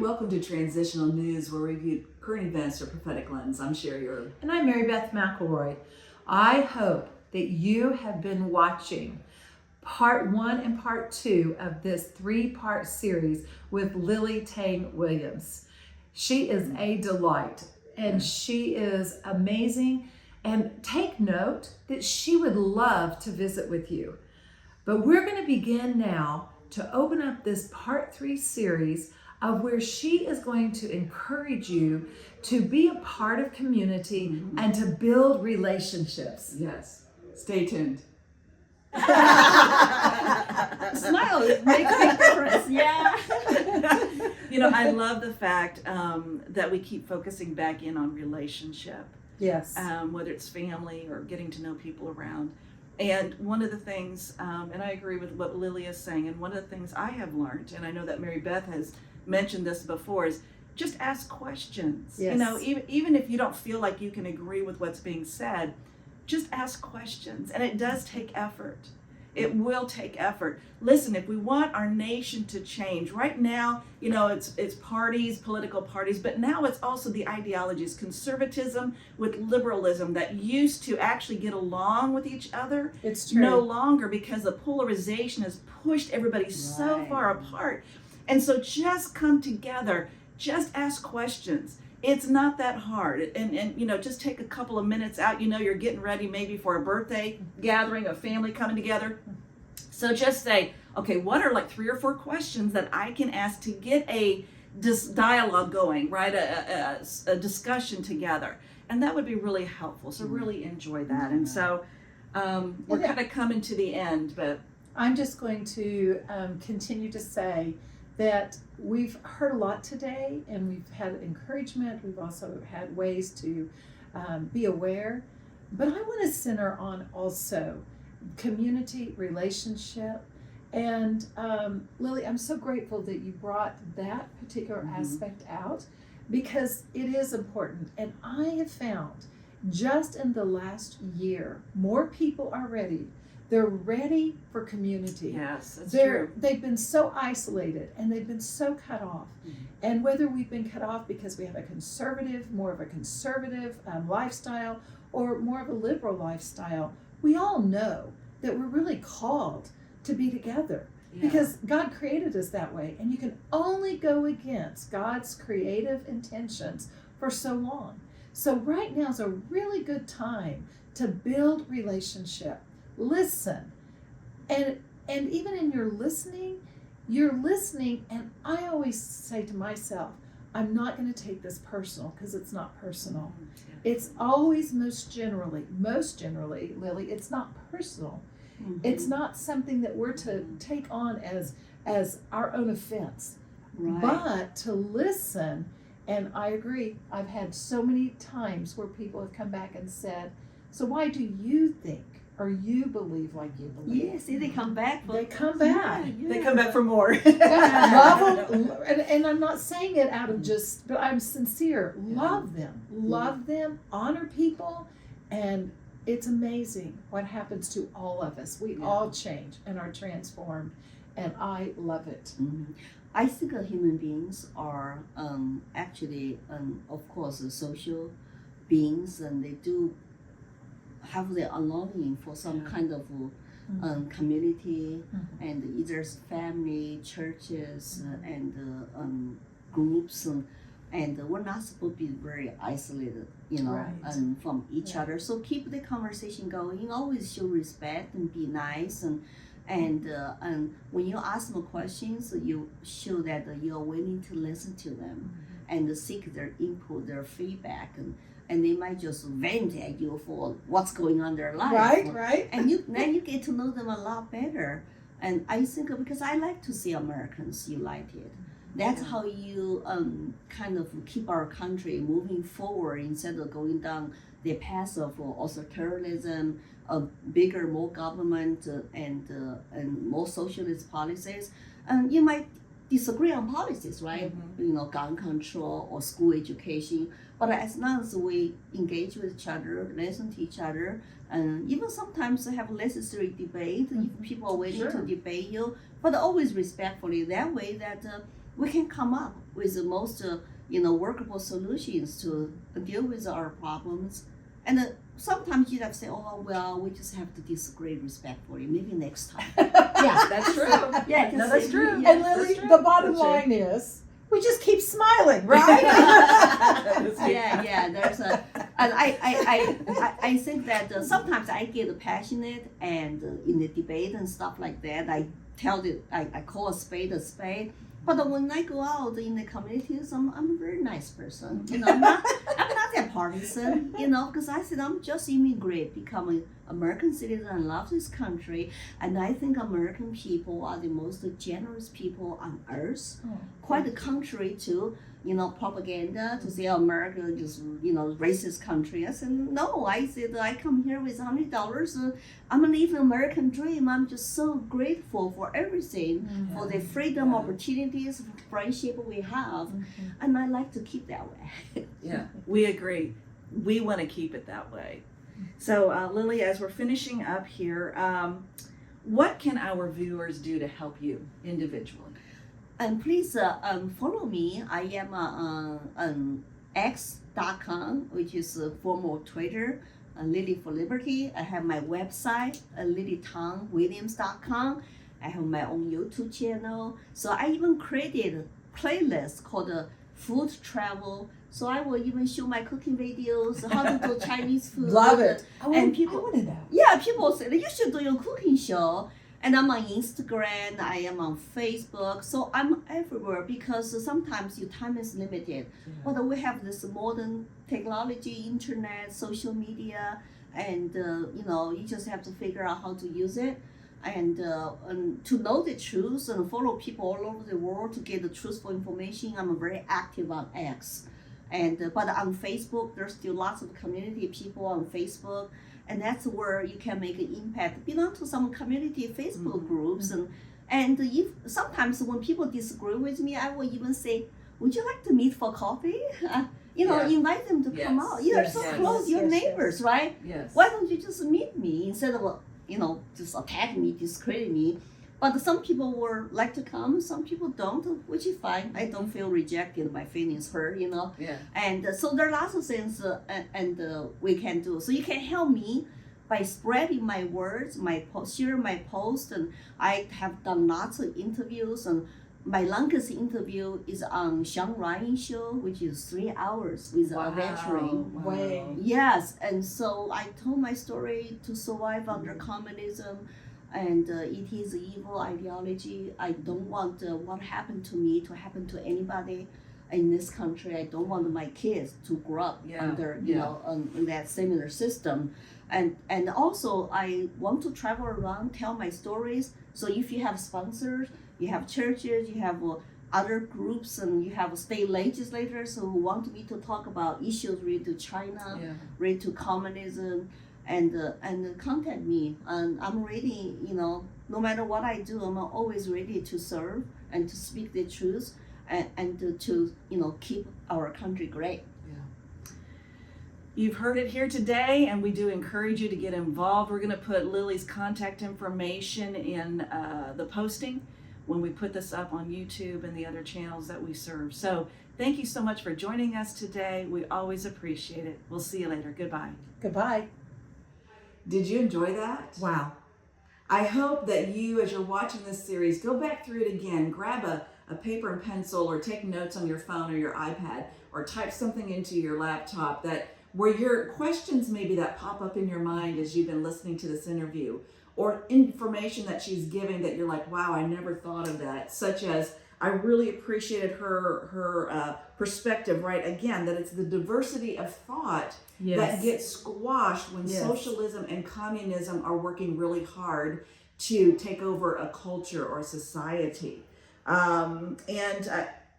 welcome to Transitional News, where we review current events through a prophetic lens. I'm Sherry. And I'm Mary Beth McElroy. I hope that you have been watching part 1 and part 2 of this 3-part series with Lily Tang Williams. She is a delight and she is amazing. And take note that she would love to visit with you. But we're going to begin now to open up this part 3 series of where she is going to encourage you to be a part of community and to build relationships. Yes. Stay tuned. Smile, it makes a big difference. Yeah. I love the fact that we keep focusing back in on relationship. Yes. Whether it's family or getting to know people around. And one of the things, and I agree with what Lily is saying, and one of the things I have learned, and I know that Mary Beth has mentioned this before, is just ask questions. Yes. Even if you don't feel like you can agree with what's being said, just ask questions. And it does take effort. It will take effort. Listen, if we want our nation to change, right now, it's parties, political parties, but now it's also the ideologies, conservatism with liberalism that used to actually get along with each other. It's true. No longer, because the polarization has pushed everybody so far apart. And so just come together, just ask questions. It's not that hard. And just take a couple of minutes out. You're getting ready maybe for a birthday gathering, a family coming together. So just say, okay, what are like 3 or 4 questions that I can ask to get a dialogue going, right? A discussion together. And that would be really helpful. So really enjoy that. And so we're kind of coming to the end, but I'm just going to continue to say that we've heard a lot today, and we've had encouragement. We've also had ways to be aware, but I want to center on also community, relationship. And Lily, I'm so grateful that you brought that particular aspect out, because it is important. And I have found just in the last year, more people are ready. They're ready for community. Yes, that's true. They've been so isolated and they've been so cut off. And whether we've been cut off because we have more of a conservative lifestyle, or more of a liberal lifestyle, we all know that we're really called to be together. Yeah. Because God created us that way. And you can only go against God's creative intentions for so long. So right now is a really good time to build relationship. Listen, and even in your listening, and I always say to myself, I'm not going to take this personal, because it's not personal. It's always most generally, Lily, it's not personal. It's not something that we're to take on as our own offense, but to listen. And I agree, I've had so many times where people have come back and said, so why do you think or you believe like you believe? Yes, they come back. They come back. Yeah. They come back for more. Love them, and I'm not saying it out of but I'm sincere. Love them, honor people, and it's amazing what happens to all of us. We all change and are transformed, and I love it. I think human beings are actually, of course, social beings, and they do have their longing for some kind of community, and either family, churches, and groups, and we're not supposed to be very isolated, from each other. So keep the conversation going. Always show respect and be nice, and when you ask them questions, you show that you're willing to listen to them and seek their input, their feedback, and they might just vent at you for what's going on in their life. Right. And then you get to know them a lot better. And I think, because I like to see Americans united. That's how you kind of keep our country moving forward instead of going down the path of authoritarianism, bigger, more government, and more socialist policies. And you might disagree on policies, right? Gun control or school education. But as long as we engage with each other, listen to each other, and even sometimes have necessary debate if people are willing to debate you, but always respectfully. That way that we can come up with the most workable solutions to deal with our problems. And sometimes you have to say, oh well, we just have to disagree respectfully. Maybe next time. Yeah. That's true. Yeah, No, that's true. Yeah, And Lily, that's true. the bottom That's true. line is, we just keep smiling, right? yeah. There's and I think that sometimes I get passionate and in the debate and stuff like that. I call a spade a spade. But when I go out in the communities, I'm a very nice person. I'm not that partisan. Because I said I'm just immigrant, become an American citizen, and love this country, and I think American people are the most generous people on earth. Oh, Quite the contrary to propaganda to say America is just racist country. I said no. I said I come here with $100. I'm living American dream. I'm just so grateful for everything, for the freedom, opportunities, friendship we have, and I like to keep that way. Yeah, we agree. We want to keep it that way. So, Lily, as we're finishing up here, what can our viewers do to help you individually? And please follow me. I am on X.com, which is former Twitter, Lily for Liberty. I have my website, lilytangwilliams.com. I have my own YouTube channel. So I even created a playlist called Food Travel. So I will even show my cooking videos, how to do Chinese food. Love it. And I want people, to know. yeah, people say you should do your cooking show. And I'm on Instagram, I am on Facebook, so I'm everywhere because sometimes your time is limited. But we have this modern technology, internet, social media, and you just have to figure out how to use it. And to know the truth and follow people all over the world to get the truthful information. I'm very active on X. But on Facebook, there's still lots of community people on Facebook. And that's where you can make an impact. Belong to some community Facebook groups, and if sometimes when people disagree with me, I will even say, "Would you like to meet for coffee?" Invite them to come out. You're so close, you're neighbors, right? Yes. Why don't you just meet me instead of just attack me, discredit me? But some people will like to come, some people don't, which is fine. I don't feel rejected, my feelings hurt, Yeah. And so there are lots of things we can do. So you can help me by spreading my words, share my post, and I have done lots of interviews. And my longest interview is on Sean Ryan show, which is 3 hours with a veteran. Wow. Yes, and so I told my story to survive under communism. And it is evil ideology. I don't want what happened to me to happen to anybody in this country. I don't want my kids to grow up under in that similar system. And also I want to travel around, tell my stories. So if you have sponsors, you have churches, you have other groups, and you have state legislators who want me to talk about issues related to China, related to communism. And contact me, and I'm ready. No matter what I do, I'm always ready to serve and to speak the truth, and to keep our country great. You've heard it here today, and we do encourage you to get involved. We're going to put Lily's contact information in the posting when we put this up on YouTube and the other channels that we serve. So thank you so much for joining us today. We always appreciate it. We'll see you later. Goodbye. Goodbye. Did you enjoy that? Wow. I hope that you, as you're watching this series, go back through it again, grab a paper and pencil, or take notes on your phone or your iPad, or type something into your laptop where your questions maybe that pop up in your mind as you've been listening to this interview, or information that she's giving that you're like, wow, I never thought of that, such as, I really appreciated her perspective, right? Again, that it's the diversity of thought that gets squashed when socialism and communism are working really hard to take over a culture or a society. And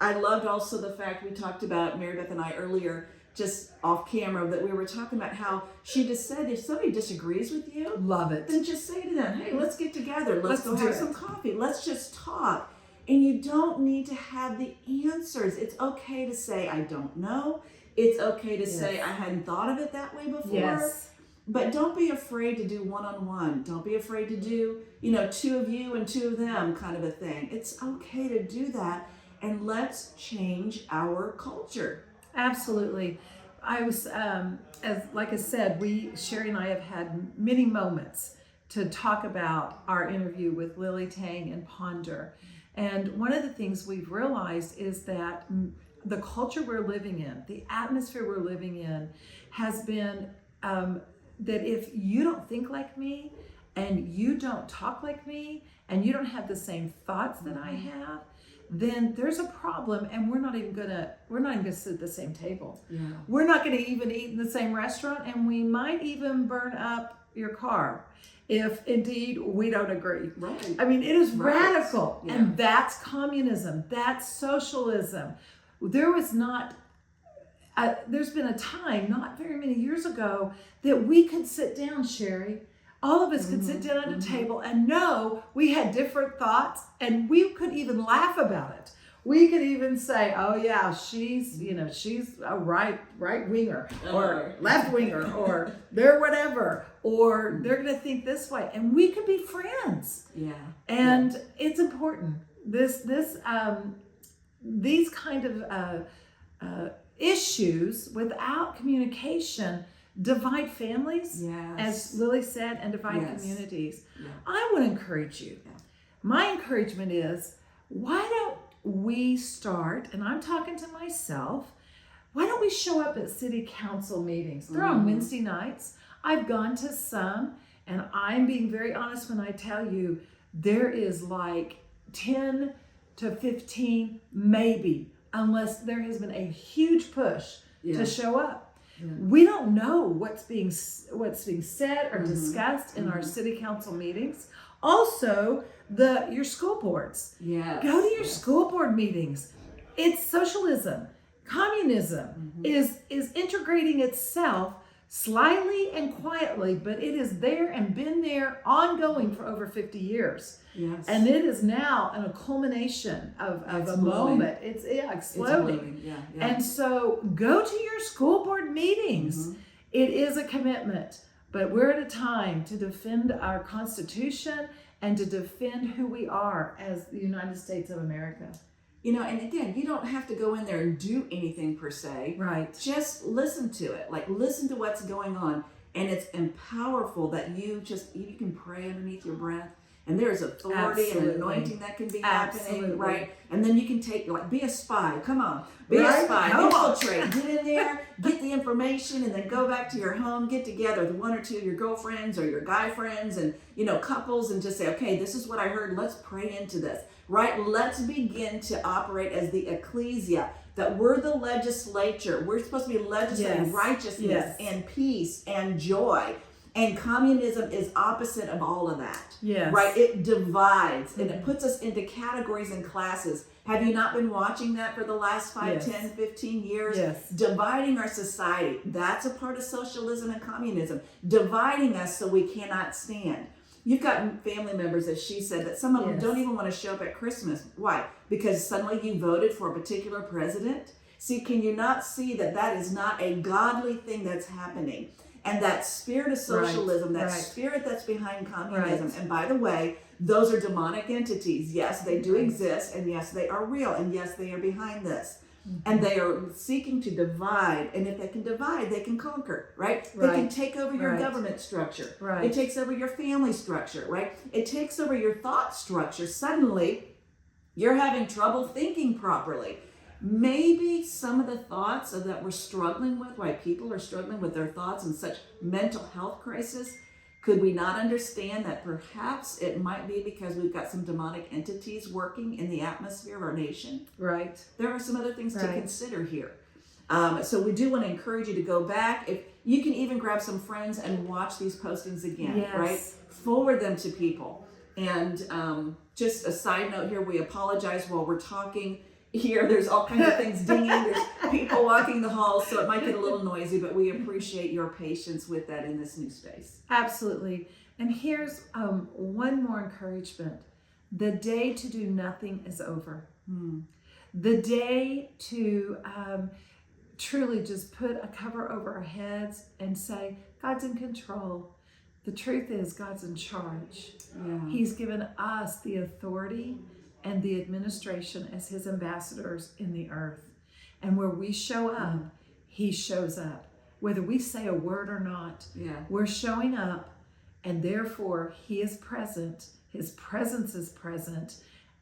I loved also the fact we talked about, Mary Beth and I earlier, just off camera, that we were talking about how she just said, if somebody disagrees with you, love it. then just say to them, hey, let's get together. Let's go do have it. some coffee. Let's just talk. And you don't need to have the answers. It's okay to say, I don't know. It's okay to say, I hadn't thought of it that way before. Yes. But don't be afraid to do one-on-one. Don't be afraid to do, two of you and two of them kind of a thing. It's okay to do that. and let's change our culture. Absolutely. I was, like I said, Sherry and I have had many moments to talk about our interview with Lily Tang and Ponder. And one of the things we've realized is that the culture we're living in, the atmosphere we're living in, has been that if you don't think like me, and you don't talk like me, and you don't have the same thoughts that I have, then there's a problem, and we're not even gonna sit at the same table. Yeah. We're not gonna even eat in the same restaurant, and we might even burn up your car if indeed we don't agree. Right. I mean, it is Right. radical, Yeah. and that's communism, that's socialism. There was not, there's been a time, not very many years ago, that we could sit down, Sherry, all of us could sit down at a table and know we had different thoughts, and we could even laugh about it. We could even say, oh yeah, she's a right winger or left winger, or they're whatever, or they're gonna think this way, and we could be friends. Yeah. And it's important. These kind of issues without communication divide families, Yes. as Lily said, and divide Yes. communities. Yeah. I would encourage you. Yeah. My encouragement is, why don't we start, and I'm talking to myself, why don't we show up at city council meetings? They're on Wednesday nights. I've gone to some, and I'm being very honest when I tell you, there is like 10 to 15 maybe, unless there has been a huge push to show up. Yeah. We don't know what's being said or discussed in our city council meetings. Also, your school boards. Yes. Go to your school board meetings. It's socialism. Communism is integrating itself slyly and quietly, but it is there and been there ongoing for over 50 years. Yes. And it is now in a culmination of a Exploding. moment. It's exploding. Yeah. And so go to your school board meetings. It is a commitment, but we're at a time to defend our Constitution and to defend who we are as the United States of America. And again, you don't have to go in there and do anything per se. Right. Just listen to it. Like, listen to what's going on. And it's powerful that you can pray underneath your breath. And there's authority and anointing that can be happening, right? And then you can be a spy. Come on, be a spy. Infiltrate. Get in there, get the information, and then go back to your home. Get together with one or two of your girlfriends or your guy friends, and couples, and just say, okay, this is what I heard. Let's pray into this, right? Let's begin to operate as the ecclesia. That we're the legislature. We're supposed to be legislating righteousness and peace and joy. And communism is opposite of all of that. Yes. Right? It divides and it puts us into categories and classes. Have you not been watching that for the last 5, 10, 15 years? Yes. Dividing our society. That's a part of socialism and communism. Dividing us so we cannot stand. You've got family members, as she said, that some of them don't even want to show up at Christmas. Why? Because suddenly you voted for a particular president? See, can you not see that is not a godly thing that's happening? And that spirit of socialism, that spirit that's behind communism. And by the way, those are demonic entities. Yes, they do exist. And yes, they are real. And yes, they are behind this. And they are seeking to divide. And if they can divide, they can conquer, right? They can take over your government structure. It takes over your family structure, right? It takes over your thought structure. Suddenly, you're having trouble thinking properly. Maybe some of the thoughts that we're struggling with, why people are struggling with their thoughts and such mental health crisis, could we not understand that perhaps it might be because we've got some demonic entities working in the atmosphere of our nation? Right. There are some other things to consider here. So we do want to encourage you to go back. If you can even grab some friends and watch these postings again, right? Forward them to people. And just a side note here, we apologize while we're talking. Here, there's all kinds of things dinging. There's people walking the halls, so it might get a little noisy, but we appreciate your patience with that in this new space. Absolutely. And here's one more encouragement. The day to do nothing is over. The day to truly just put a cover over our heads and say, God's in control. The truth is, God's in charge. He's given us the authority and the administration as his ambassadors in the earth. And where we show up, he shows up. Whether we say a word or not, we're showing up, and therefore he is present. His presence is present,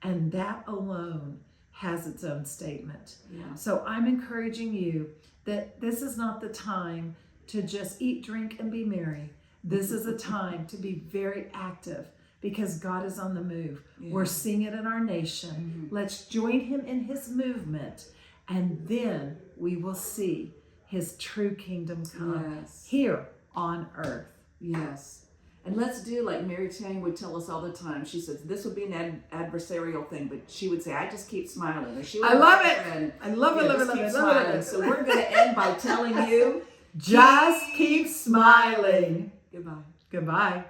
and that alone has its own statement. So I'm encouraging you that this is not the time to just eat, drink, and be merry. This is a time to be very active, because God is on the move. We're seeing it in our nation. Let's join him in his movement, and then we will see his true kingdom come here on earth. Yes. And let's do like Mary Tang would tell us all the time. She says this would be an adversarial thing, but she would say, I just keep smiling. Or she would I love it. And, I love it, love it, just love keep it, love smiling. it. So we're going to end by telling you, Just keep smiling. goodbye. Goodbye.